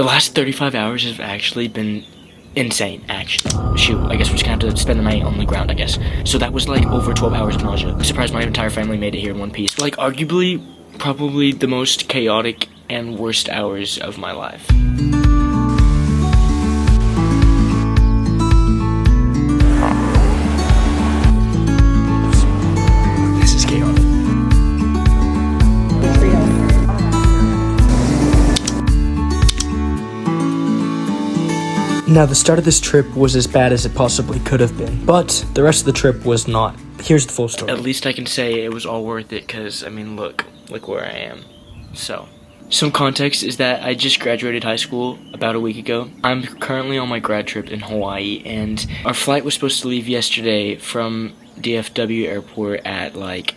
The last 35 hours have actually been insane, actually. Shoot, I guess we're just gonna have to spend the night on the ground, I guess. So that was like over 12 hours of nausea. I'm surprised my entire family made it here in one piece. Like, arguably, probably the most chaotic and worst hours of my life. This is chaotic. Now, the start of this trip was as bad as it possibly could have been, but the rest of the trip was not. Here's the full story. At least I can say it was all worth it, because, I mean, look where I am. So, some context is that I just graduated high school about a week ago. I'm currently on my grad trip in Hawaii, and our flight was supposed to leave yesterday from DFW airport at like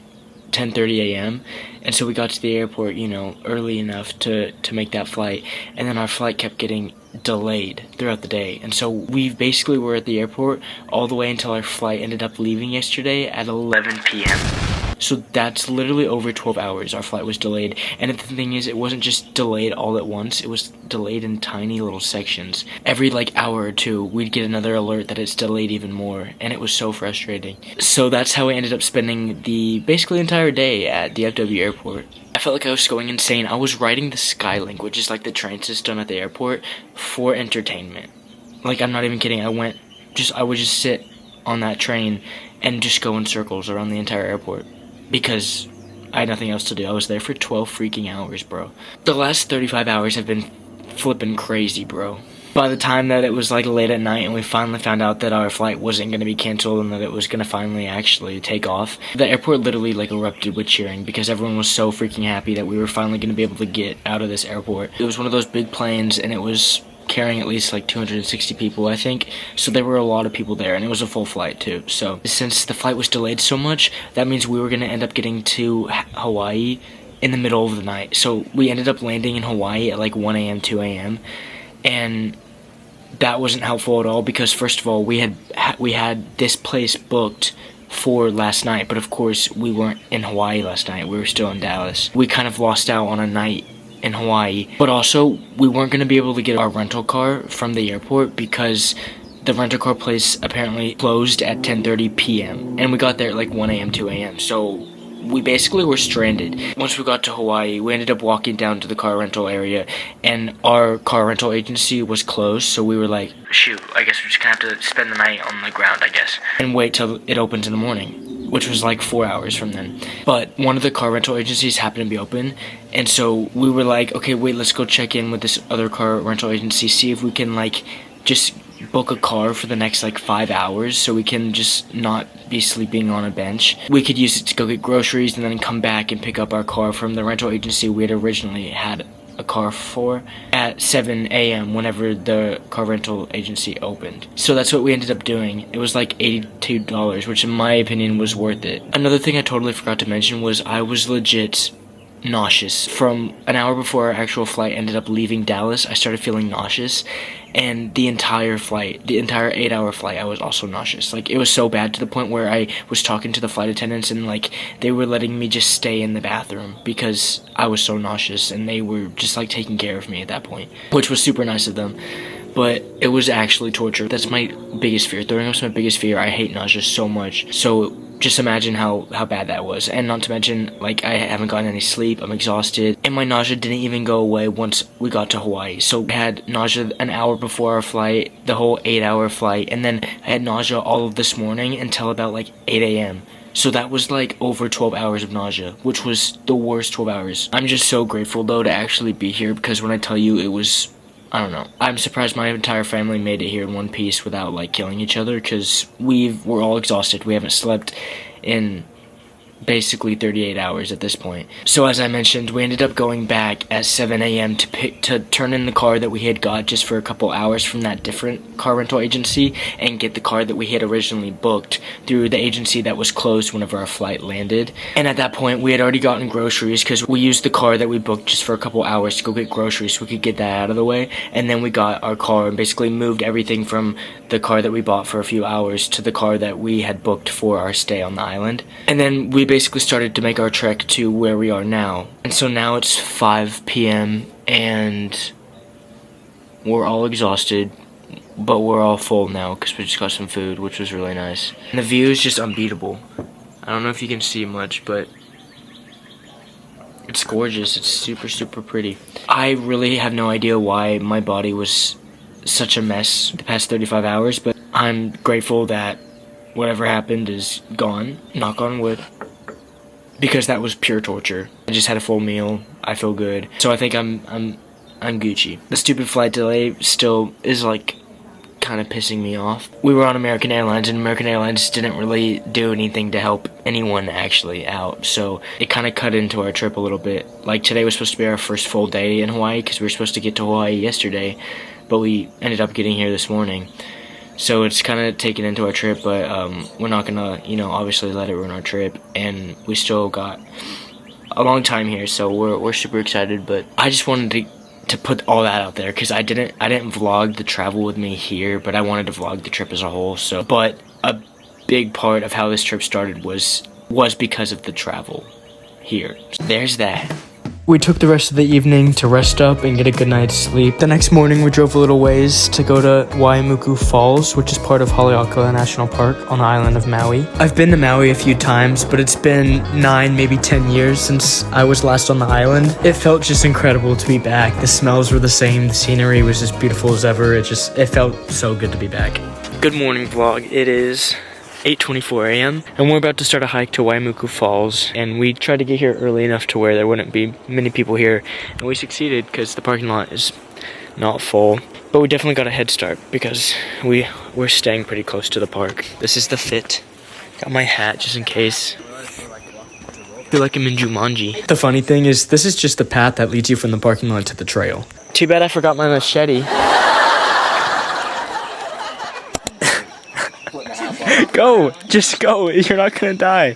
10:30 a.m. and so we got to the airport, you know, early enough to make that flight, and then our flight kept getting delayed throughout the day, and so we basically were at the airport all the way until our flight ended up leaving yesterday at 11 p.m. So that's literally over 12 hours our flight was delayed. And the thing is, it wasn't just delayed all at once, it was delayed in tiny little sections. Every like hour or two, we'd get another alert that it's delayed even more, and it was so frustrating. So that's how we ended up spending the basically entire day at DFW airport. I felt like I was going insane. I was riding the Skylink, which is like the train system at the airport, for entertainment. Like, I'm not even kidding. I would just sit on that train and just go in circles around the entire airport, because I had nothing else to do. I was there for 12 freaking hours, bro. The last 35 hours have been flipping crazy, bro. By the time that it was like late at night and we finally found out that our flight wasn't going to be canceled and that it was going to finally actually take off, the airport literally like erupted with cheering, because everyone was so freaking happy that we were finally going to be able to get out of this airport. It was one of those big planes, and it was carrying at least like 260 people, I think, so there were a lot of people there, and it was a full flight too. So since the flight was delayed so much, that means we were going to end up getting to Hawaii in the middle of the night. So we ended up landing in Hawaii at like 1 a.m. 2 a.m. and that wasn't helpful at all, because first of all, we had this place booked for last night, but of course we weren't in Hawaii last night. We were still in Dallas. We kind of lost out on a night in Hawaii, but also we weren't going to be able to get our rental car from the airport because the rental car place apparently closed at 10:30 p.m. and we got there at like 1 a.m. 2 a.m. so we basically were stranded. Once we got to Hawaii, we ended up walking down to the car rental area, and our car rental agency was closed, so we were like, shoot, I guess we're just gonna have to spend the night on the ground, I guess, and wait till it opens in the morning, which was like 4 hours from then. But one of the car rental agencies happened to be open, and so we were like, okay, wait, let's go check in with this other car rental agency, see if we can like just book a car for the next like 5 hours so we can just not be sleeping on a bench. We could use it to go get groceries and then come back and pick up our car from the rental agency we had originally had a car for at 7 a.m. whenever the car rental agency opened. So that's what we ended up doing. It was like $82, which in my opinion was worth it. Another thing I totally forgot to mention was I was legit nauseous. From an hour before our actual flight ended up leaving Dallas, I started feeling nauseous, and the entire flight, the entire 8-hour flight, I was also nauseous. Like, it was so bad to the point where I was talking to the flight attendants and like they were letting me just stay in the bathroom because I was so nauseous, and they were just like taking care of me at that point, which was super nice of them. But it was actually torture. That's my biggest fear. Throwing up's my biggest fear. I hate nausea so much. So just imagine how bad that was. And not to mention, like, I haven't gotten any sleep. I'm exhausted. And my nausea didn't even go away once we got to Hawaii. So I had nausea an hour before our flight, the whole 8-hour flight. And then I had nausea all of this morning until about like 8 a.m. So that was like over 12 hours of nausea, which was the worst 12 hours. I'm just so grateful though to actually be here, because when I tell you, it was, I don't know. I'm surprised my entire family made it here in one piece without like killing each other, because we're all exhausted. We haven't slept in basically 38 hours at this point. So as I mentioned, we ended up going back at 7 a.m. to turn in the car that we had got just for a couple hours from that different car rental agency and get the car that we had originally booked through the agency that was closed whenever our flight landed. And at that point, we had already gotten groceries because we used the car that we booked just for a couple hours to go get groceries so we could get that out of the way. And then we got our car and basically moved everything from the car that we bought for a few hours to the car that we had booked for our stay on the island. And then we basically started to make our trek to where we are now. And so now it's 5 p.m. and We're all exhausted, but we're all full now because we just got some food, which was really nice. And the view is just unbeatable. I don't know if you can see much, but it's gorgeous. It's super, super pretty. I really have no idea why my body was such a mess the past 35 hours, but I'm grateful that whatever happened is gone, knock on wood, because that was pure torture. I just had a full meal. I feel good. So I think I'm Gucci. The stupid flight delay still is like kind of pissing me off. We were on American Airlines, and American Airlines didn't really do anything to help anyone actually out, so it kind of cut into our trip a little bit. Like today was supposed to be our first full day in Hawaii because we were supposed to get to Hawaii yesterday, but we ended up getting here this morning. So it's kind of taken into our trip, but we're not gonna, you know, obviously let it ruin our trip, and we still got a long time here, so we're super excited. But I just wanted to put all that out there because I didn't vlog the travel with me here, but I wanted to vlog the trip as a whole. So, but a big part of how this trip started was because of the travel here. So there's that. We took the rest of the evening to rest up and get a good night's sleep. The next morning we drove a little ways to go to Waimuku Falls, which is part of Haleakala National Park on the island of Maui. I've been to Maui a few times, but it's been 9, maybe 10 years since I was last on the island. It felt just incredible to be back. The smells were the same, the scenery was as beautiful as ever. It felt so good to be back. Good morning vlog. It is 8:24 a.m. and we're about to start a hike to Waimuku Falls, and we tried to get here early enough to where there wouldn't be many people here, and we succeeded because the parking lot is not full, but we definitely got a head start because we're staying pretty close to the park. This is the fit. Got my hat just in case. I feel like I'm in Jumanji. The funny thing is, this is just the path that leads you from the parking lot to the trail. Too bad I forgot my machete. Go! Just go! You're not gonna die.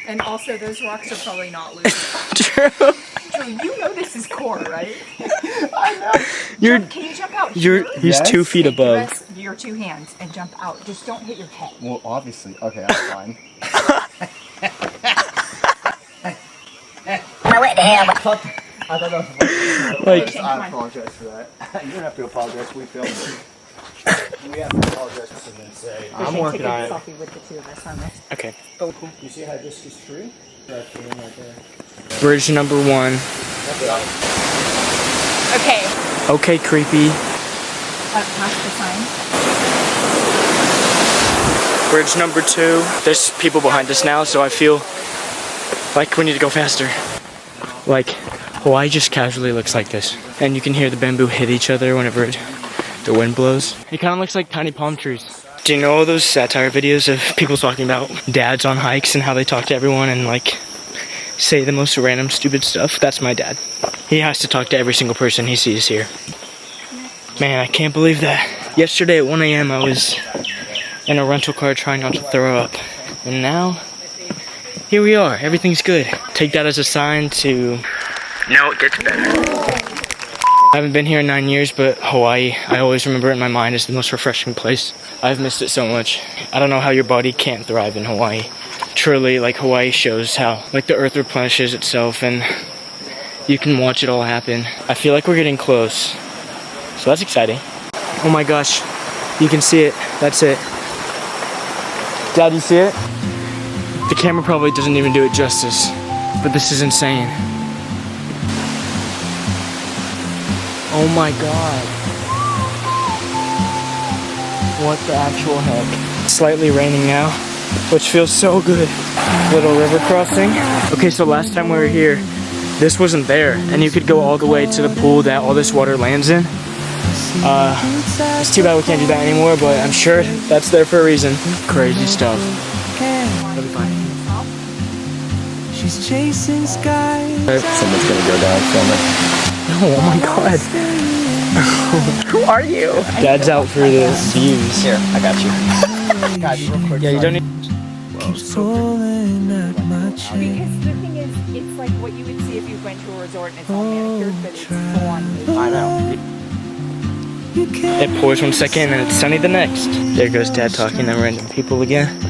And also, those rocks are probably not loose. True. Drew, you know this is core, right? I know. Can you jump out here? He's yes. 2 feet above. Your 2 hands and jump out. Just don't hit your head. Well, obviously. Okay, that's fine. What the hell? I thought that was like, I apologize for that. You don't have to apologize. We filmed it. We have to apologize for something to say. I'm working on it. Selfie with the 2 of us on this. Okay. Oh, cool. You see hibiscus tree? Right there. Bridge number 1. Okay. Okay, creepy. Past the sign. Bridge number 2. There's people behind us now, so I feel like we need to go faster. Like, Hawaii just casually looks like this. And you can hear the bamboo hit each other whenever the wind blows. It kind of looks like tiny palm trees. Do you know all those satire videos of people talking about dads on hikes and how they talk to everyone and like say the most random stupid stuff? That's my dad. He has to talk to every single person he sees here. Man, I can't believe that. Yesterday at 1 a.m. I was in a rental car trying not to throw up. And now, here we are. Everything's good. Take that as a sign to... Now it gets better. I haven't been here in 9 years, but Hawaii, I always remember it in my mind as the most refreshing place. I've missed it so much. I don't know how your body can't thrive in Hawaii. Truly, like, Hawaii shows how, like, the earth replenishes itself and you can watch it all happen. I feel like we're getting close, so that's exciting. Oh my gosh, you can see it. That's it. Dad, you see it? The camera probably doesn't even do it justice, but this is insane. Oh my god. What the actual heck? Slightly raining now, which feels so good. Little river crossing. Okay, so last time we were here, this wasn't there, and you could go all the way to the pool that all this water lands in. It's too bad we can't do that anymore, but I'm sure that's there for a reason. Crazy stuff. It'll be fine. She's chasing skies. Someone's gonna go down somewhere. Oh my god. Who are you? Dad's out for the views. Here, I got you. Guys, real quick. Yeah, you don't need... Keeps pulling at my chain. Because the thing is, it's like what you would see if you went to a resort and it's all manicured, but it's full on. I know. It pours 1 second and it's sunny the next. There goes Dad talking to random people again.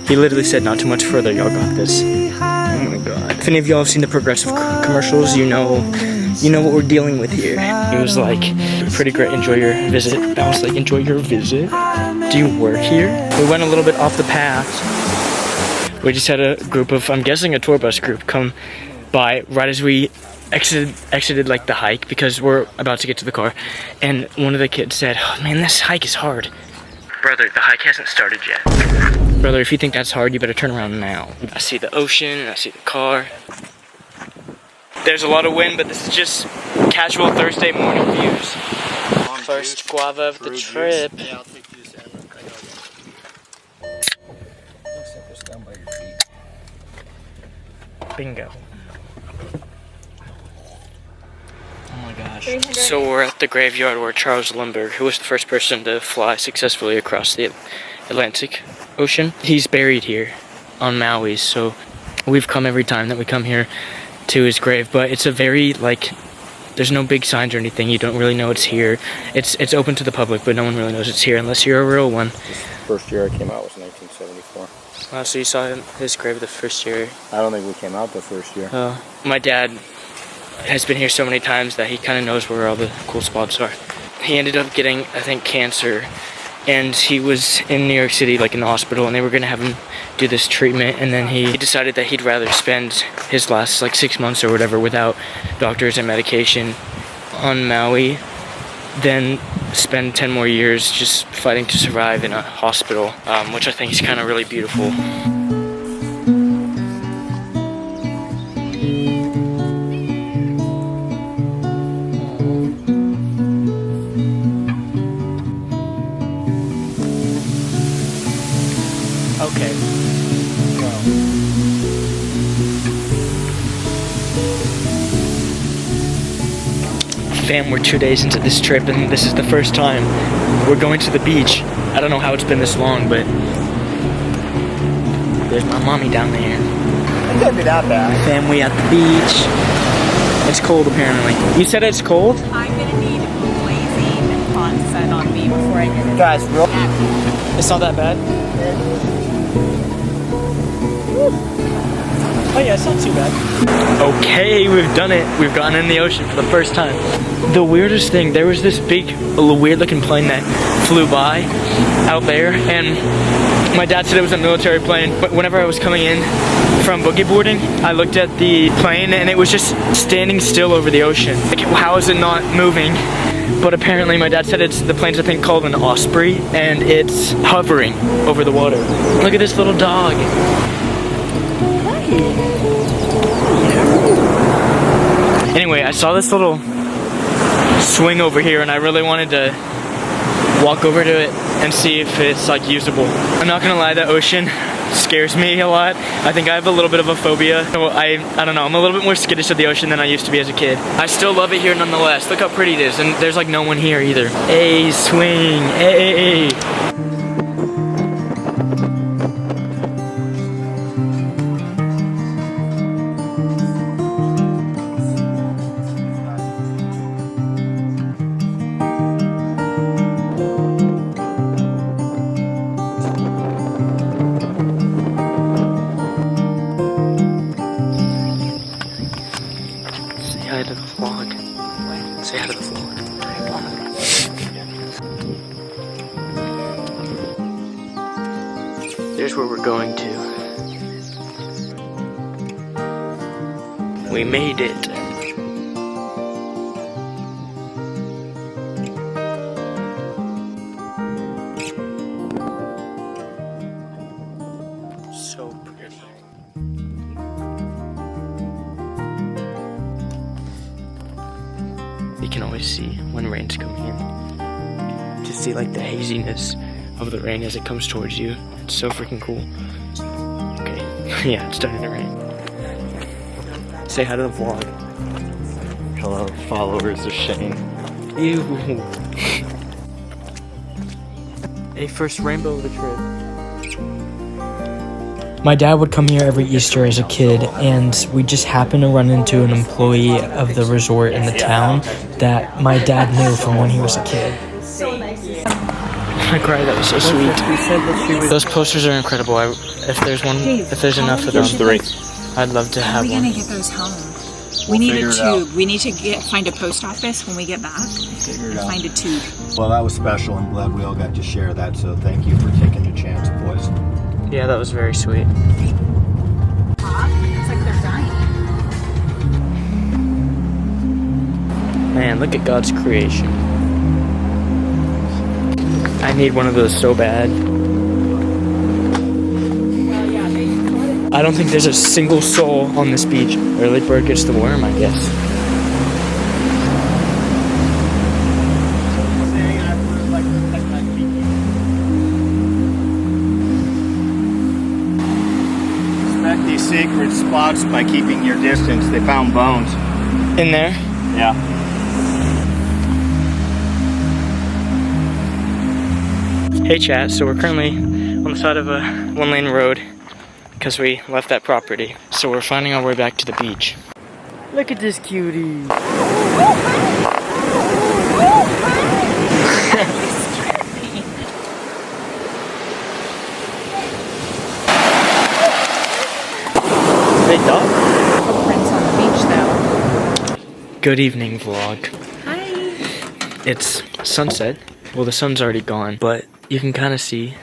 He literally said not too much further, y'all got this. Oh my god. If any of y'all have seen the Progressive commercials, you know what we're dealing with here. He was like, pretty great, enjoy your visit. I was like, enjoy your visit? Do you work here? We went a little bit off the path. We just had a group of, I'm guessing a tour bus group, come by right as we exited like the hike, because we're about to get to the car. And one of the kids said, oh man, this hike is hard. Brother, the hike hasn't started yet. Brother, if you think that's hard, you better turn around now. I see the ocean, and I see the car. There's a lot of wind, but this is just casual Thursday morning views. First guava of the trip. Yeah, I'll take these and set this down by your feet. Bingo. Oh my gosh. So we're at the graveyard where Charles Lindbergh, who was the first person to fly successfully across the Atlantic Ocean, he's buried here on Maui. So we've come every time that we come here to his grave, but it's a very, like, there's no big signs or anything. You don't really know it's here. It's open to the public, but no one really knows it's here unless you're a real one. First year I came out was 1974. So you saw his grave the first year? I don't think we came out the first year. My dad has been here so many times that he kind of knows where all the cool spots are. He ended up getting, I think, cancer, and he was in New York City, like in the hospital, and they were gonna have him do this treatment, and then he decided that he'd rather spend his last like 6 months or whatever without doctors and medication on Maui than spend 10 more years just fighting to survive in a hospital, which I think is kind of really beautiful. Okay. Fam, we're 2 days into this trip, and this is the first time we're going to the beach. I don't know how it's been this long, but there's my mommy down there. It can't be that bad. Fam, we at the beach. It's cold, apparently. You said it's cold? I'm gonna need blazing hot sun on me before I get it. Guys, real. It's not that bad? Oh yeah, it's not too bad. Okay, we've done it. We've gotten in the ocean for the first time. The weirdest thing, there was this big, weird looking plane that flew by out there, and my dad said it was a military plane, but whenever I was coming in from boogie boarding, I looked at the plane and it was just standing still over the ocean. Like, how is it not moving? But apparently my dad said the plane's a thing called an osprey, and it's hovering over the water. Look at this little dog. Anyway, I saw this little swing over here, and I really wanted to walk over to it and see if it's like usable. I'm not gonna lie, the ocean scares me a lot. I think I have a little bit of a phobia. So I don't know, I'm a little bit more skittish of the ocean than I used to be as a kid. I still love it here nonetheless. Look how pretty it is, and there's like no one here either. Hey, swing, hey. Say hi to the vlog. Say hi to the vlog. There's where we're going to. We made it. So pretty. You can always see when rain's coming in. Just see like the haziness of the rain as it comes towards you. It's so freaking cool. Okay, yeah, it's starting to rain. Say hi to the vlog. Hello, followers of Shane. Ew. A first rainbow of the trip. My dad would come here every Easter as a kid, and we just happened to run into an employee of the resort in the town that my dad knew from when he was a kid. I cried, that was so sweet. Those posters are incredible. If there's enough of them. There's 3. I'd love to How are have we one. gonna get those home? We need figure a it out. tube. We need to find a post office when we get back Figure it and out. find a tube. Well, that was special. I'm glad we all got to share that. So thank you for taking the chance, boys. Yeah, that was very sweet. It's like they're dying. Man, look at God's creation. I need one of those so bad. Well, yeah, they I don't think there's a single soul on this beach. Early bird gets the worm, I guess. Respect these sacred spots by keeping your distance. They found bones. In there? Yeah. Hey chat, so we're currently on the side of a one-lane road because we left that property. So we're finding our way back to the beach. Look at this cutie. They duck? footprints on the beach, though. Good evening vlog. Hi. It's sunset. Well, the sun's already gone, but you can kind of see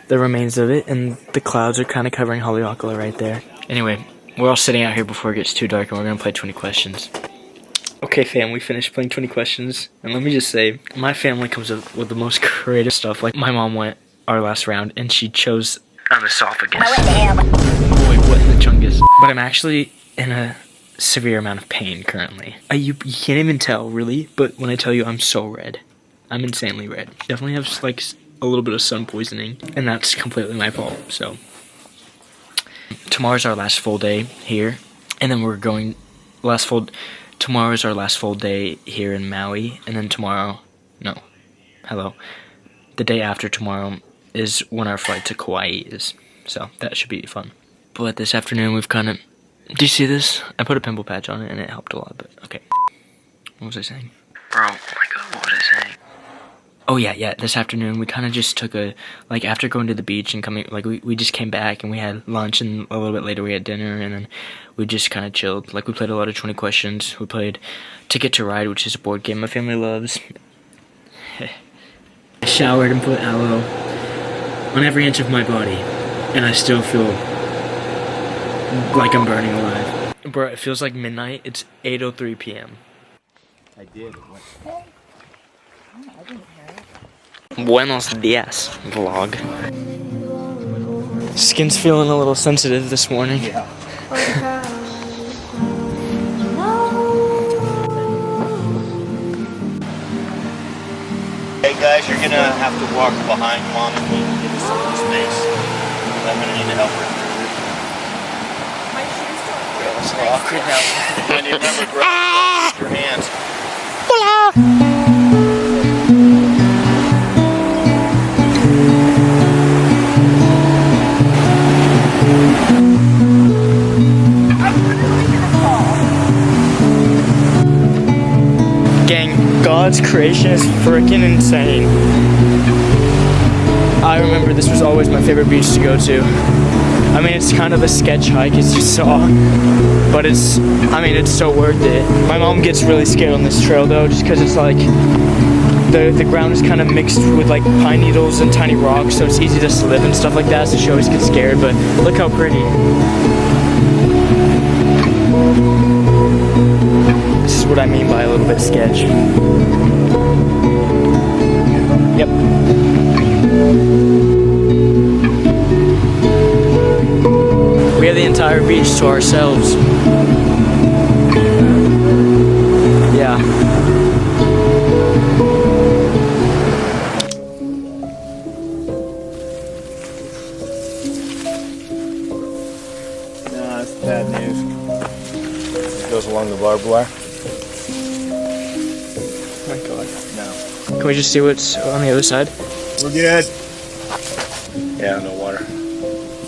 the remains of it, and the clouds are kind of covering Haleakala right there. Anyway, we're all sitting out here before it gets too dark, and we're gonna play 20 questions. Okay, fam, we finished playing 20 questions, and let me just say, my family comes up with the most creative stuff. Like, my mom went our last round, and she chose an esophagus. Boy, what in the chungus? But I'm actually in a severe amount of pain currently. You can't even tell, really, but when I tell you I'm so red. I'm insanely red. Definitely have like a little bit of sun poisoning, and that's completely my fault. So tomorrow's our last full day here, and then we're going tomorrow's our last full day here in Maui, and then the day after tomorrow is when our flight to Kauai is. So that should be fun. But this afternoon we've kind of, do you see this? I put a pimple patch on it and it helped a lot, but okay. What was I saying? Bro, oh my god, what was I saying? Oh yeah, this afternoon we kind of just took after going to the beach and coming, we just came back and we had lunch, and a little bit later we had dinner, and then we just kind of chilled. Like, we played a lot of 20 questions. We played Ticket to Ride, which is a board game my family loves. I showered and put aloe on every inch of my body, and I still feel like I'm burning alive. Bro, it feels like midnight. It's 8:03 p.m. I did. Buenos dias, vlog. Skin's feeling a little sensitive this morning. Yeah. Hey guys, you're gonna have to walk behind Mom and me to give us some space. I'm gonna need to help her. My shoes don't It's so awkward now. And you remember, grab your hands. Gang, God's creation is freaking insane. I remember this was always my favorite beach to go to. I mean, it's kind of a sketch hike, as you saw, but it's so worth it. My mom gets really scared on this trail though, just because it's like, the ground is kind of mixed with like pine needles and tiny rocks, so it's easy to slip and stuff like that, so she always gets scared, but look how pretty. This is what I mean by a little bit sketch. Yep. We have the entire beach to ourselves. Yeah. No, it's bad news. It goes along the barbed wire. Oh my god. No. Can we just see what's on the other side? We're good. Yeah, no water.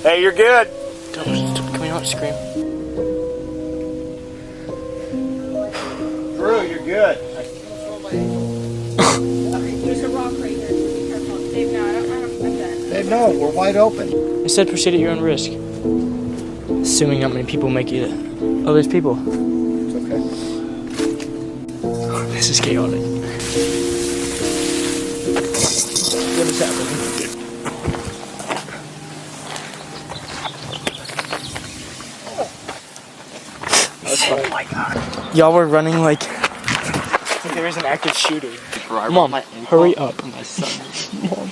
Hey, you're good. Can we not scream? Drew, you're good. There's a rock right here. Be careful. Dave, no, I'm done. Hey, no, we're wide open. I said proceed at your own risk. Assuming not many people make it. Oh, there's people. It's okay. This is chaotic. What is happening? Oh my god. Y'all were running like there was an active shooter. Mom, hurry up. My son. Mom,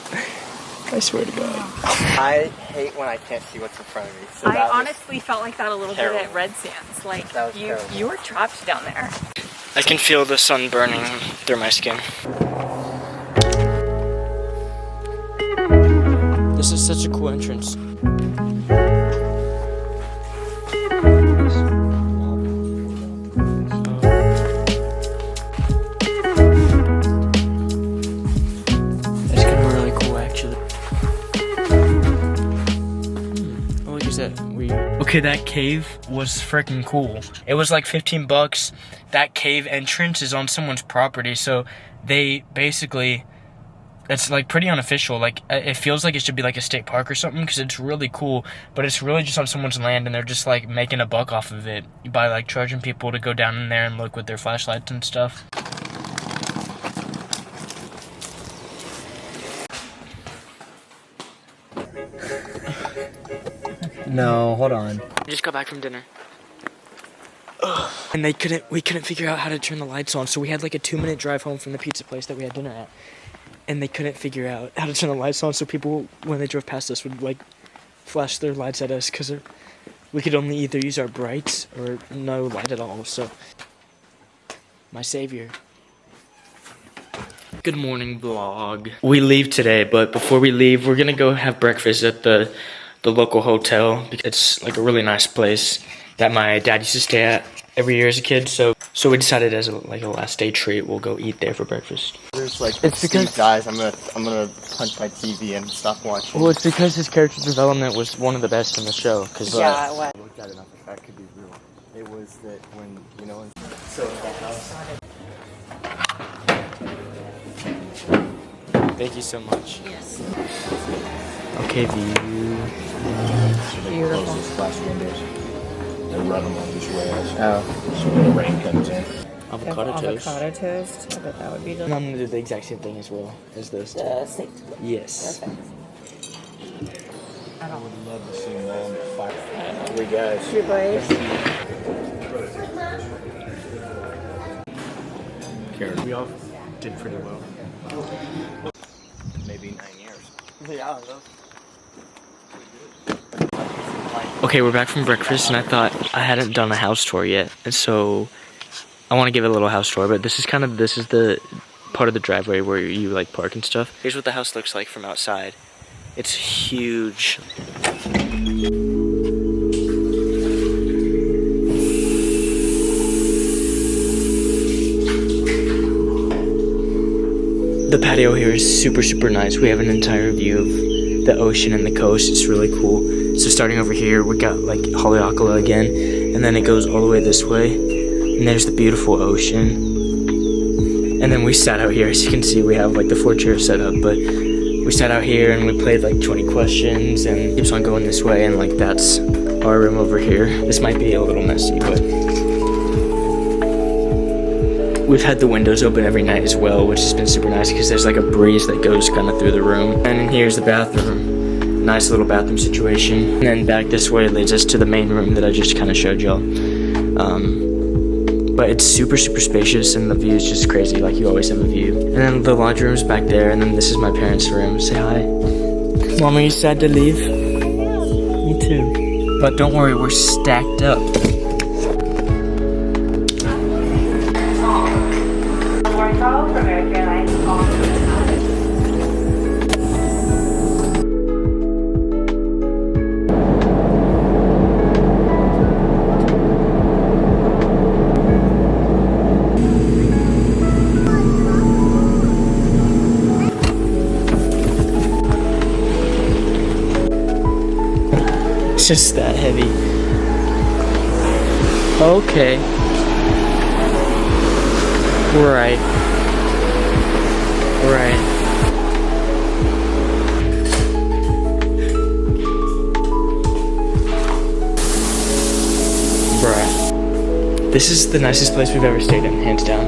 I swear to God. I hate when I can't see what's in front of me. So I honestly felt like that a little terrible. bit at Red Sands. Like, That was terrible. you were trapped down there. I can feel the sun burning through my skin. This is such a cool entrance. It's gonna be really cool, actually. Oh, look, is that weird? Okay, that cave was freaking cool. It was like $15. That cave entrance is on someone's property, so they basically, it's like pretty unofficial. Like, it feels like it should be like a state park or something because it's really cool, but it's really just on someone's land, and they're just like making a buck off of it by like charging people to go down in there and look with their flashlights and stuff. No, hold on. I just got back from dinner. And we couldn't figure out how to turn the lights on, so we had like a 2-minute drive home from the pizza place that we had dinner at. And they couldn't figure out how to turn the lights on, so people, when they drove past us, would like flash their lights at us because we could only either use our brights or no light at all. So, my savior. Good morning, vlog. We leave today, but before we leave, we're gonna go have breakfast at the local hotel. It's like a really nice place that my dad used to stay at every year as a kid. So we decided as a last day treat, we'll go eat there for breakfast. There's like, It's because- Steve, guys, I'm gonna punch my TV and stop watching. Well, it's because his character development was one of the best in the show. Cause Yeah, it was. I looked at it, I thought that could be real. It was that when, you know, so in that house. Thank you so much. Yes. Okay, view. Beautiful. Glass windows. They run them on these rails. Oh. So when the rain comes in. Avocado toast. Avocado toast. I bet that would be And delicious. I'm gonna do the exact same thing as well as those two. Steak. Yes. I would love to see mom fight. 3 guys. Your boys. Karen. We all did pretty well. Maybe 9 years. Yeah, Okay, we're back from breakfast, and I thought I hadn't done a house tour yet, and so I want to give it a little house tour. But this is the part of the driveway where you like park and stuff. Here's what the house looks like from outside. It's huge. The patio here is super nice. We have an entire view of the ocean and the coast. It's really cool. So starting over here, we got like Haleakala again, and then it goes all the way this way, and there's the beautiful ocean. And then we sat out here. As you can see, we have like the 4 chairs set up, but we sat out here and we played like 20 questions, and it keeps on going this way, and like that's our room over here. This might be a little messy, but we've had the windows open every night as well, which has been super nice because there's like a breeze that goes kind of through the room. And here's the bathroom. Nice little bathroom situation. And then back this way leads us to the main room that I just kind of showed y'all. But it's super spacious, and the view is just crazy. Like, you always have a view. And then the laundry room's back there, and then this is my parents' room. Say hi. Mom, are you sad to leave? Me too. But don't worry, we're stacked up. It's just that heavy. Okay. Right. This is the nicest place we've ever stayed in, hands down.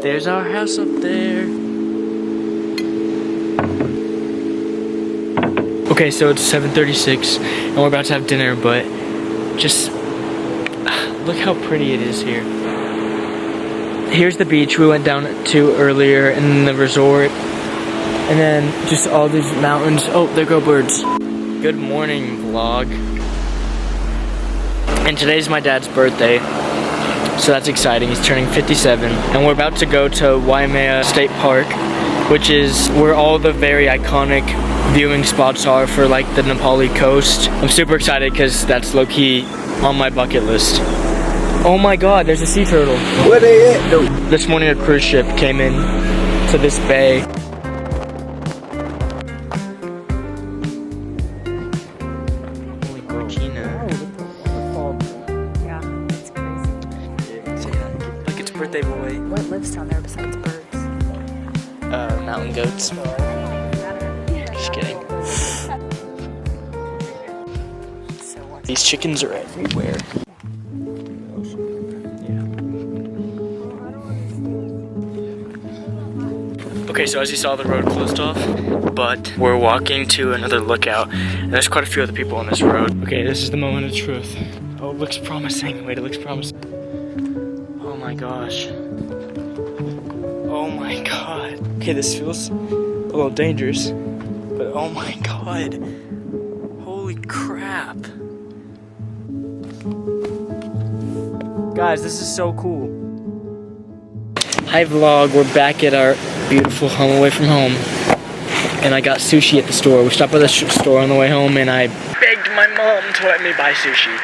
There's our house up there. Okay, so it's 7:36 and we're about to have dinner, but just look how pretty it is here. Here's the beach we went down to earlier in the resort. And then just all these mountains. Oh, there go birds. Good morning, vlog. And today's my dad's birthday. So that's exciting. He's turning 57. And we're about to go to MAUI State Park, which is where all the very iconic viewing spots are for like the Nepali coast. I'm super excited because that's low-key on my bucket list. Oh my god, there's a sea turtle. Where they at though? This morning a cruise ship came in to this bay. Holy Gorgina. Yeah, it's crazy. Look, it's birthday boy. What lives down there besides birds? Mountain goats. Just kidding. These chickens are everywhere. Okay, so as you saw, the road closed off, but we're walking to another lookout, and there's quite a few other people on this road. Okay, this is the moment of truth. Oh, it looks promising. Wait, it looks promising. Oh my gosh. Oh my god. Okay, this feels a little dangerous, but oh my god. Holy crap. Guys, this is so cool. Hi vlog, we're back at our beautiful home away from home. And I got sushi at the store. We stopped by the store on the way home and I begged my mom to let me buy sushi.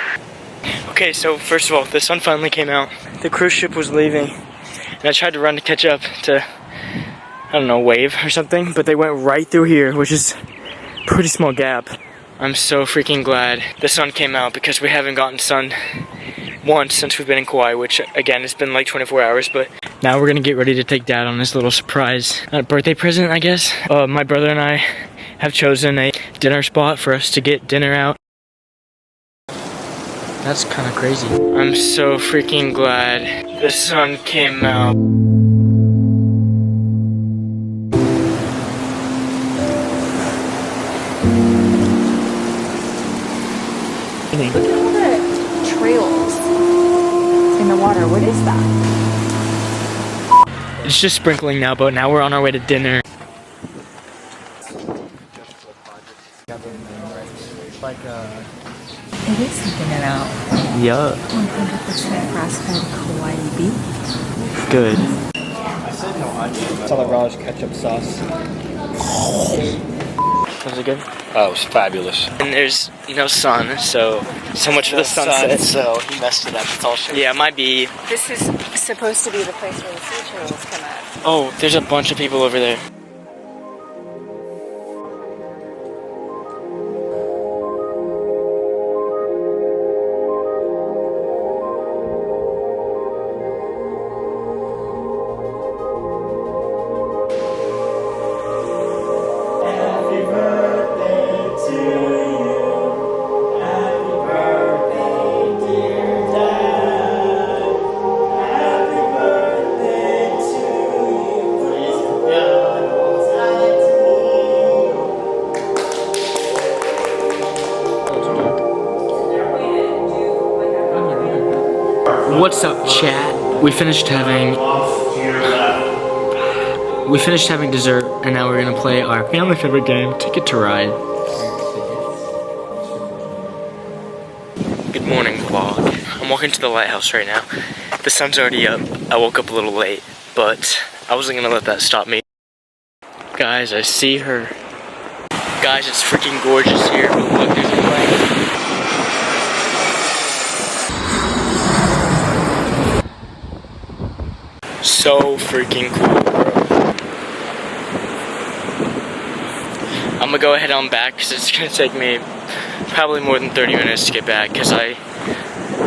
Okay, so first of all, the sun finally came out. The cruise ship was leaving. And I tried to run to catch up to, I don't know, wave or something. But they went right through here, which is a pretty small gap. I'm so freaking glad the sun came out because we haven't gotten sun once since we've been in Kauai, which again, it's been like 24 hours, but now we're gonna get ready to take Dad on this little surprise birthday present, I guess. My brother and I have chosen a dinner spot for us to get dinner out. That's kind of crazy. I'm so freaking glad the sun came out. Look at all the trails in the water. What is that? It's just sprinkling now, but now we're on our way to dinner. It is something about Yeah. 100% grass-fed Kauai beef. Good. It's all the Raj ketchup sauce. Was it good? Oh, it was fabulous. And there's no sun, so much for the sunset. So he messed it up. It's all shit. Yeah, it might be. This is supposed to be the place where the sea turtles come out. Oh, there's a bunch of people over there. What's up, chat? We finished having dessert, and now we're gonna play our family favorite game, Ticket to Ride. Good morning, vlog. I'm walking to the lighthouse right now. The sun's already up. I woke up a little late, but I wasn't gonna let that stop me. Guys, I see her. Guys, it's freaking gorgeous here. But look, there's a plane. So freaking cool, bro. I'm gonna go ahead on back because it's gonna take me probably more than 30 minutes to get back because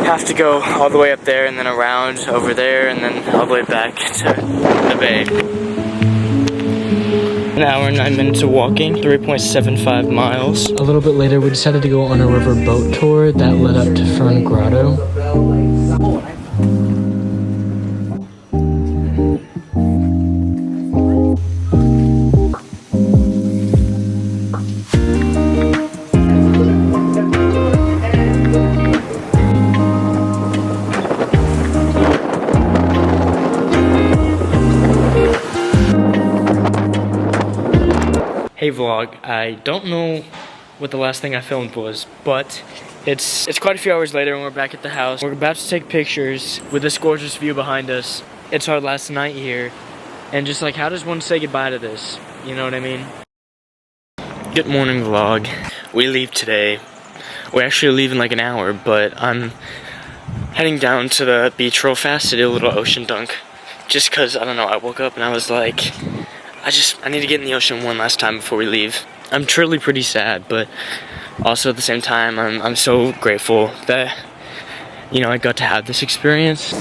have to go all the way up there and then around over there and then all the way back to the bay. An hour and 9 minutes of walking, 3.75 miles. A little bit later, we decided to go on a river boat tour that led up to Fern Grotto. Hey vlog, I don't know what the last thing I filmed was, but it's quite a few hours later and we're back at the house. We're about to take pictures with this gorgeous view behind us. It's our last night here, and just like, how does one say goodbye to this? You know what I mean? Good morning vlog. We leave today. We actually leave in like an hour, but I'm heading down to the beach real fast to do a little ocean dunk. Just cause, I don't know, I woke up and I was like, I need to get in the ocean one last time before we leave. I'm truly pretty sad, but also at the same time, I'm so grateful that, you know, I got to have this experience.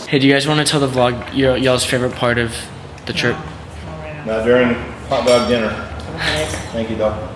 Hey, do you guys want to tell the vlog y'all's favorite part of the trip? Now during hot dog dinner. Thank you, Doc.